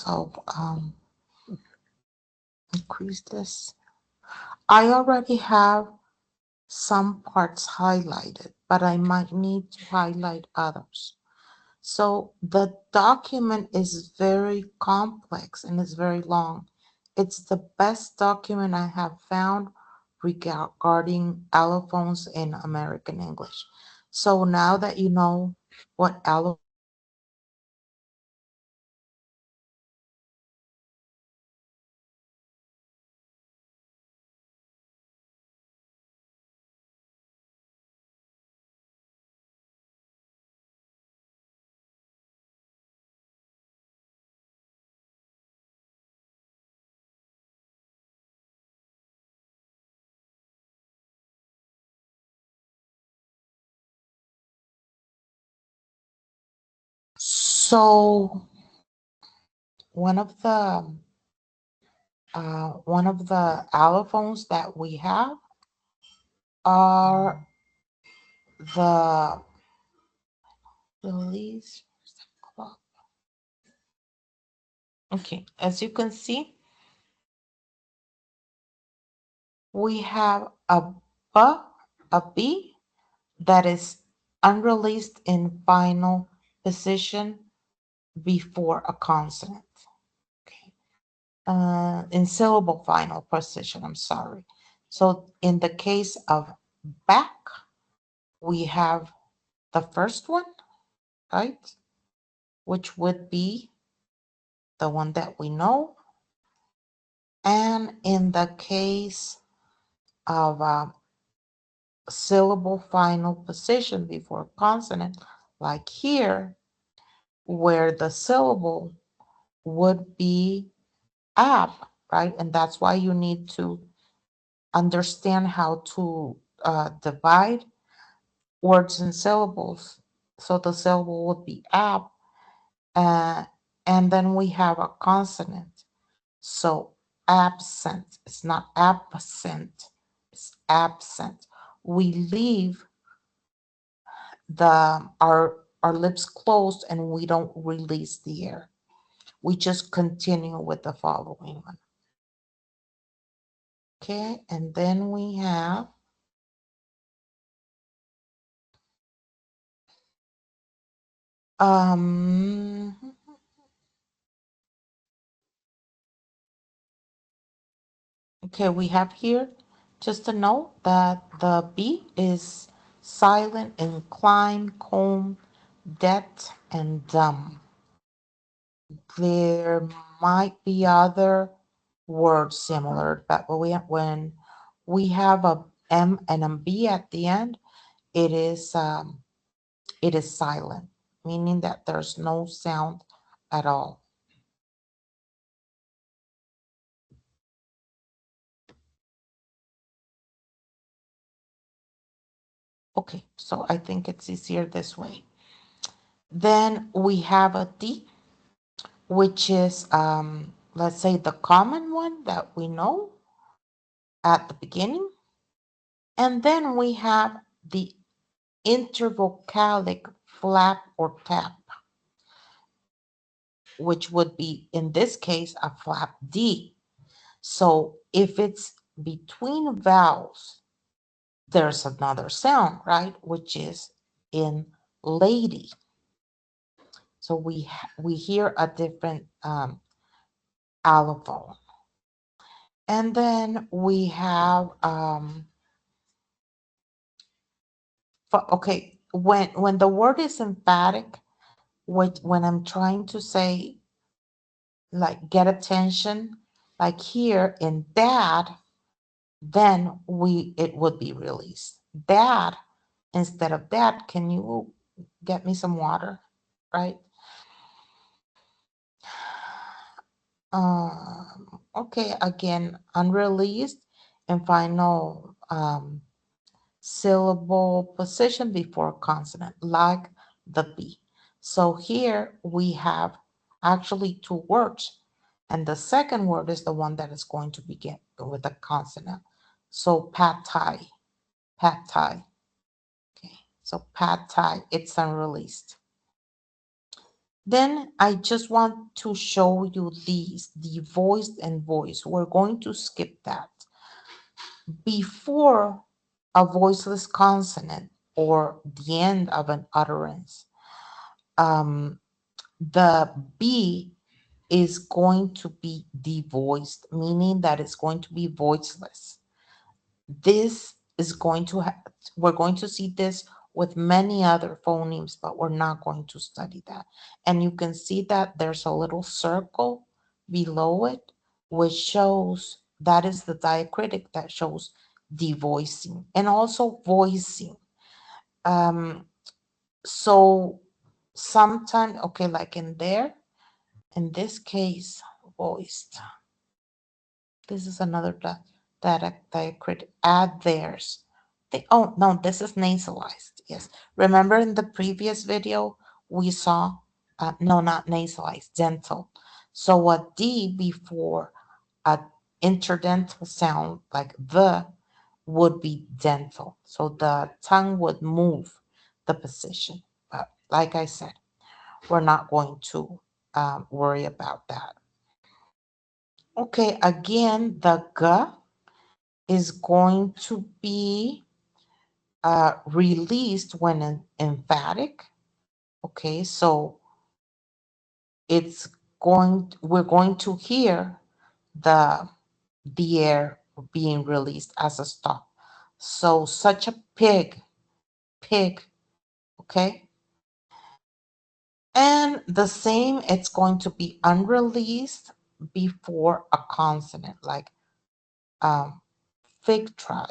So increase this. I already have some parts highlighted, but I might need to highlight others. So the document is very complex and it's very long. It's the best document I have found regarding allophones in American English. So now that you know what allophones so one of the allophones that we have are the least. Okay, as you can see, we have b, a b that is unreleased in final position before a consonant. Okay, in syllable final position. I'm sorry. So in the case of back, we have the first one, right? Which would be the one that we know. And in the case of syllable final position before consonant, like here, where the syllable would be ab, right? And that's why you need to understand how to divide words and syllables. So the syllable would be ab, uh, and then we have a consonant. So absent, it's not absent, it's absent. We leave our lips closed and we don't release the air. We just continue with the following one. Okay, and then we have um okay, we have here just to note that the B is silent in climb, comb, det, and dumb. There might be other words similar, but when we have a M and a B at the end, it is silent, meaning that there's no sound at all. Okay, so I think it's easier this way. Then we have a D, which is let's say the common one that we know at the beginning. And then we have the intervocalic flap or tap, which would be, in this case, a flap D. So if it's between vowels, there's another sound, right? Which is in lady. So we hear a different allophone. And then we have, okay, when the word is emphatic, when I'm trying to say, like, get attention, like here in dad, then it would be released. Dad, instead of dad, can you get me some water, right? Okay, again, unreleased and final syllable position before consonant, like the B. So here we have actually two words, and the second word is the one that is going to begin with a consonant. So pad thai, pad thai. Okay, so pad thai, it's unreleased. Then I just want to show you these, the voiced and voice. We're going to skip that. Before a voiceless consonant or the end of an utterance, um, the B is going to be devoiced, meaning that it's going to be voiceless. This is going to we're going to see this with many other phonemes, but we're not going to study that. And you can see that there's a little circle below it, which shows that is the diacritic that shows devoicing and also voicing. Um, so sometimes, okay, like in there, in this case, voiced. This is another diacritic. Add theirs. Oh, no, this is nasalized. Yes. Remember in the previous video, we saw, no, not nasalized, dental. So a D before a interdental sound like the would be dental. So the tongue would move the position. But like I said, we're not going to worry about that. Okay, again, the G is going to be released when emphatic. Okay, so we're going to hear the air being released as a stop. So such a pig, okay? And the same, it's going to be unreleased before a consonant, like um, fig try.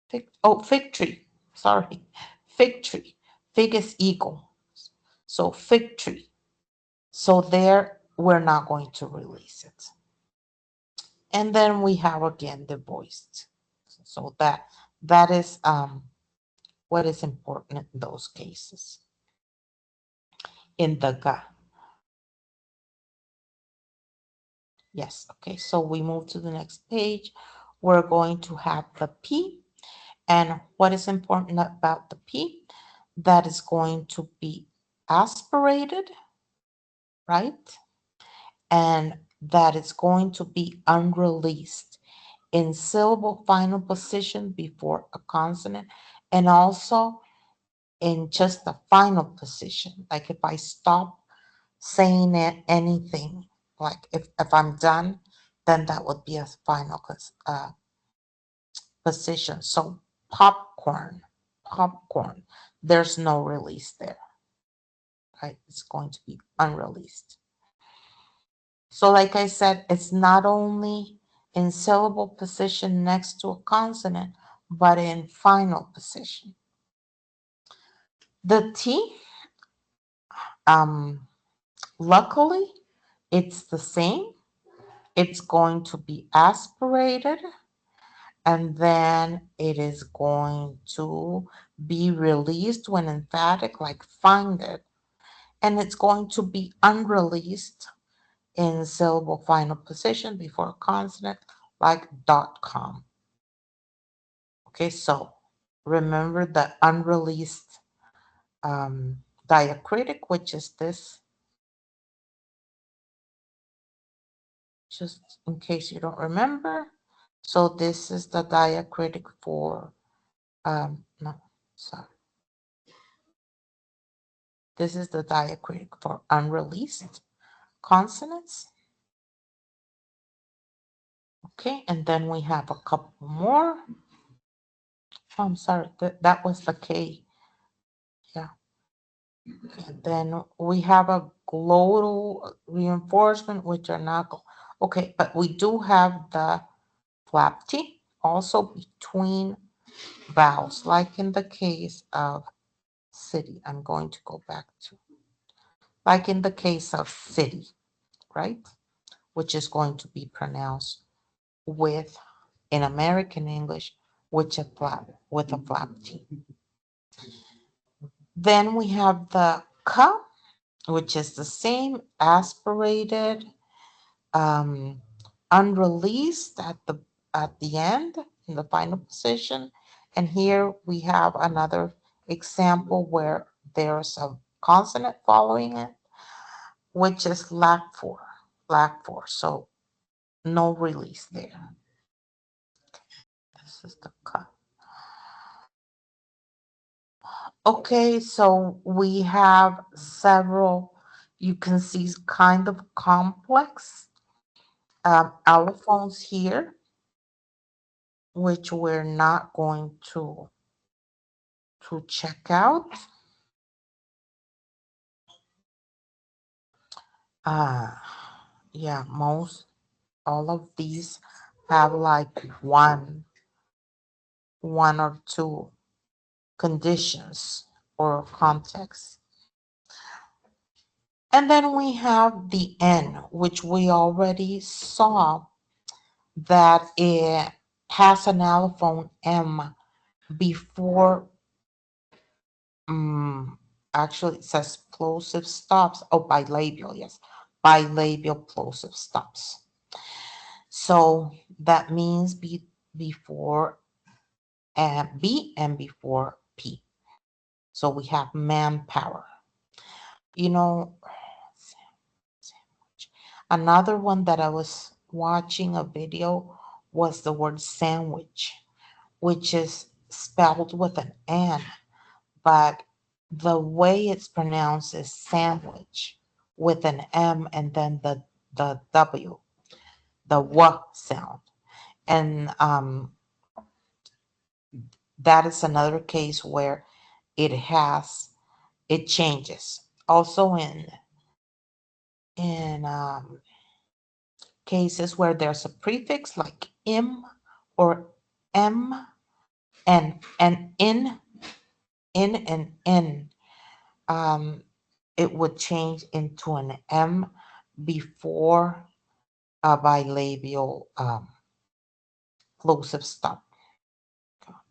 Fig tree. Sorry. Fig tree. Fig is eagle. So fig tree. So there we're not going to release it. And then we have again the voiced. So that is what is important in those cases. In the ga. Yes, okay. So we move to the next page. We're going to have the P. And what is important about the P? That is going to be aspirated, right? And that is going to be unreleased in syllable final position before a consonant, and also in just the final position. Like if I stop saying anything, like if I'm done, then that would be a final position. So popcorn, there's no release there, right? It's going to be unreleased. So like I said, it's not only in syllable position next to a consonant, but in final position. The T, um, luckily, it's the same. It's going to be aspirated, and then it is going to be released when emphatic, like find it. And it's going to be unreleased in syllable final position before a consonant, like .com. Okay, so remember the unreleased diacritic, which is this, just in case you don't remember. So this is the diacritic for, no, sorry. This is the diacritic for unreleased consonants. Okay, and then we have a couple more. Oh, I'm sorry, that was the K. Yeah. And then we have a glottal reinforcement, which are not, okay, but we do have the flap T also between vowels, like in the case of city. I'm going to go back to, like in the case of city, right? Which is going to be pronounced with, in American English, with a flap T. Then we have the K, which is the same, aspirated, um, unreleased at the end in the final position. And here we have another example where there's consonant following it, which is lack for, lack for. So no release there. This is the cut. Okay, so we have several, you can see kind of complex allophones here, which we're not going to check out. Uh, yeah, most all of these have like one or two conditions or context. And then we have the N, which we already saw that it has an allophone M before, actually it says plosive stops. Oh, bilabial, yes. Bilabial plosive stops. So that means before B and before P. So we have manpower. You know, another one that I was watching a video was the word sandwich, which is spelled with an N, but the way it's pronounced is sandwich with an M and then the W, the W sound. And that is another case where it has, it changes. Also in cases where there's a prefix like im or m and in and in, um, it would change into an M before a bilabial plosive stop,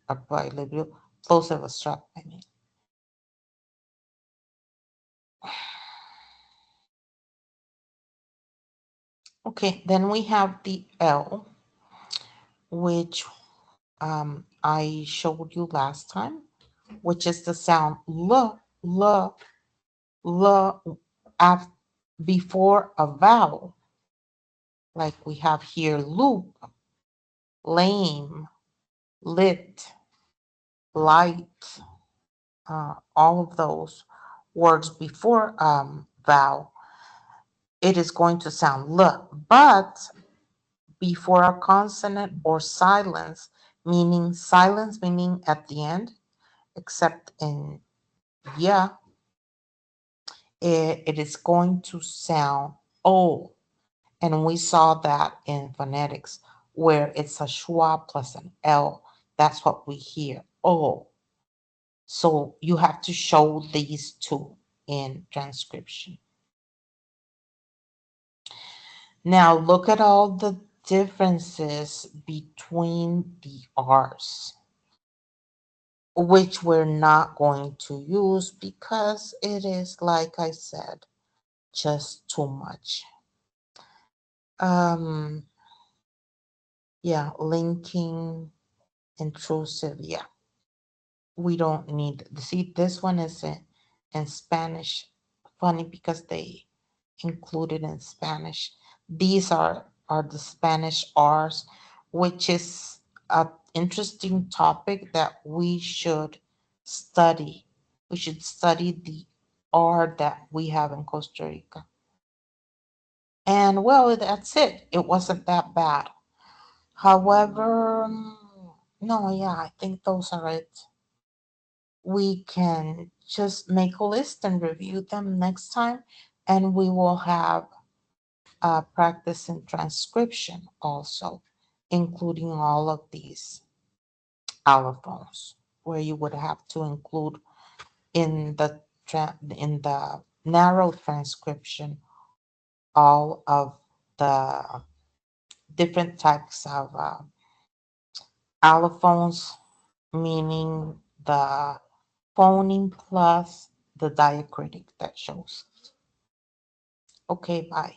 a bilabial plosive stop, I mean. Okay, then we have the L, which I showed you last time, which is the sound l before a vowel, like we have here loop, lame, lit, light, all of those words before vowel, it is going to sound l, but before a consonant or silence meaning at the end, except in yeah, it is going to sound o. And we saw that in phonetics where it's a schwa plus an L. That's what we hear. Oh. So you have to show these two in transcription. Now look at all the differences between the R's, which we're not going to use because it is, like I said, just too much. Um, yeah, linking, intrusive, yeah. We don't need, see, this one is in Spanish. Funny because they included in Spanish. These are the Spanish R's, which is an interesting topic that we should study. We should study the R that we have in Costa Rica. And well, that's it. It wasn't that bad. However, no, yeah, I think those are it. We can just make a list and review them next time, and we will have practice in transcription also, including all of these allophones, where you would have to include in in the narrow transcription all of the different types of allophones, meaning the phoneme plus the diacritic that shows. Okay, bye.